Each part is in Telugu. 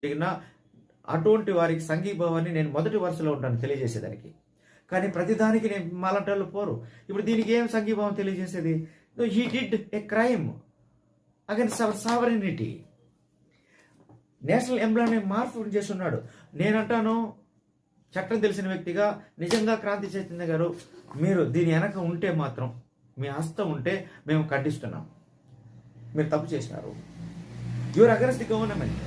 జరిగినా అటువంటి వారికి సంఘీభావాన్ని నేను మొదటి వరుసలో ఉంటాను తెలియజేసేదానికి. కానీ ప్రతిదానికి నేను మాలంటోళ్ళు పోరు. ఇప్పుడు దీనికి ఏం సంఘీభావం తెలియజేసేది? He did a crime against our sovereignty. National ఎంబ్లెమ్ని మార్పు చేస్తున్నాడు. నేనంటాను, చట్టం తెలిసిన వ్యక్తిగా, నిజంగా క్రాంతి చైతన్య గారు, మీరు దీని వెనక ఉంటే మాత్రం, మీ హస్తం ఉంటే మేము ఖండిస్తున్నాం. మీరు తప్పు చేసినారు. You are against the government,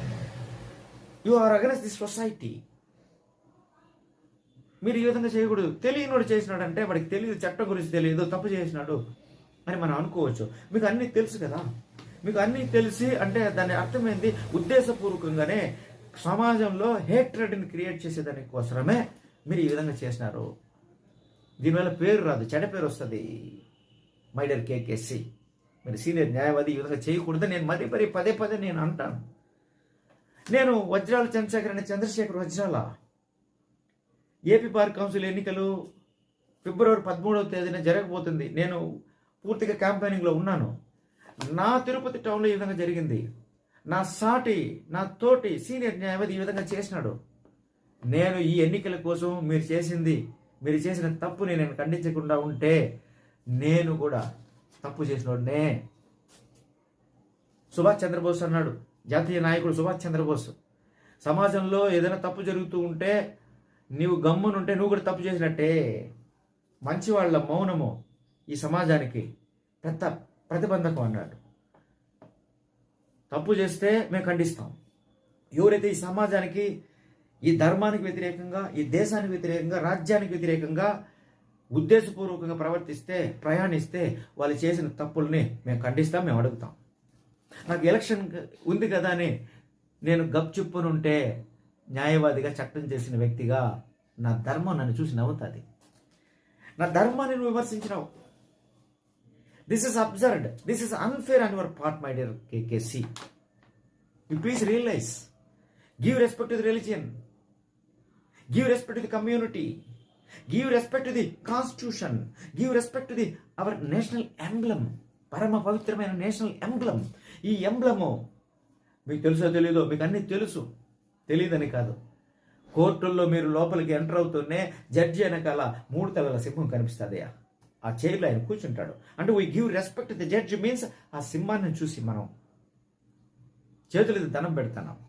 you are against the society. మీరు ఈ విధంగా చేయకూడదు. తెలియనోడు చేసినాడంటే వాడికి తెలియదు, చట్టం గురించి తెలియదు, తప్పు చేసినాడు అని మనం అనుకోవచ్చు. మీకు అన్నీ తెలుసు కదా. మీకు అన్నీ తెలిసి అంటే దాని అర్థమైంది ఉద్దేశపూర్వకంగానే సమాజంలో హేట్రెడ్ని క్రియేట్ చేసేదాని కోసమే మీరు ఈ విధంగా చేసినారు. దీనివల్ల పేరు రాదు, చెడ్డ పేరు వస్తుంది. మై డియర్ కేకేసి, మీరు సీనియర్ న్యాయవాది, ఈ విధంగా చేయకూడదు. నేను మరీ పదే పదే నేను అంటాను. నేను వజ్రాల చంద్రశేఖర్ అనే చంద్రశేఖర్ వజ్రాల ఏపీ బార్ కౌన్సిల్ ఎన్నికలు ఫిబ్రవరి 13వ తేదీన జరగబోతుంది. నేను పూర్తిగా క్యాంపెయినింగ్లో ఉన్నాను. నా తిరుపతి టౌన్లో ఈ విధంగా జరిగింది. నా తోటి సీనియర్ న్యాయవాది ఈ విధంగా చేసినాడు. నేను ఈ ఎన్నికల కోసం మీరు చేసిన తప్పుని నేను ఖండించకుండా ఉంటే నేను కూడా తప్పు చేసినోడనే. సుభాష్ చంద్రబోస్ అన్నాడు, జాతీయ నాయకుడు సుభాష్ చంద్రబోస్, సమాజంలో ఏదైనా తప్పు జరుగుతూ ఉంటే నీవు గమ్మునుంటే నువ్వు కూడా తప్పు చేసినట్టే. మంచివాళ్ల మౌనము ఈ సమాజానికి పెద్ద ప్రతిబంధకం అన్నాడు. తప్పు చేస్తే మేము ఖండిస్తాం. ఎవరైతే ఈ సమాజానికి, ఈ ధర్మానికి వ్యతిరేకంగా, ఈ దేశానికి వ్యతిరేకంగా, రాజ్యానికి వ్యతిరేకంగా ఉద్దేశపూర్వకంగా ప్రయాణిస్తే వాళ్ళు చేసిన తప్పుల్ని మేము ఖండిస్తాం, మేము అడుగుతాం. నాకు ఎలక్షన్ ఉంది కదా అని నేను గప్చుప్పునుంటే న్యాయవాదిగా, చట్టం చేసిన వ్యక్తిగా నా ధర్మం నన్ను చూసి నవ్వుతుంది. నా ధర్మాన్ని నువ్వు విమర్శించినావు. This is absurd, this is unfair on your part, my dear KKC. You please realise, give respect to the religion, give respect to the community, give respect to the constitution, give respect to the our national emblem, పరమ పవిత్రమైన నేషనల్ ఎంబ్లమ్. ఈ ఎంబ్లము మీకు తెలుసో తెలీదో, మీకు అన్నీ తెలుసు, తెలియదని కాదు. కోర్టుల్లో మీరు లోపలికి ఎంటర్ అవుతూనే జడ్జి వెనకాల 3 తలల సింహం కనిపిస్తుందయ్యా. ఆ చైర్లో ఆయన కూర్చుంటాడు. అంటే we give respect the judge means ఆ సింహాన్ని చూసి మనం చేతులకి దండం పెడతాం.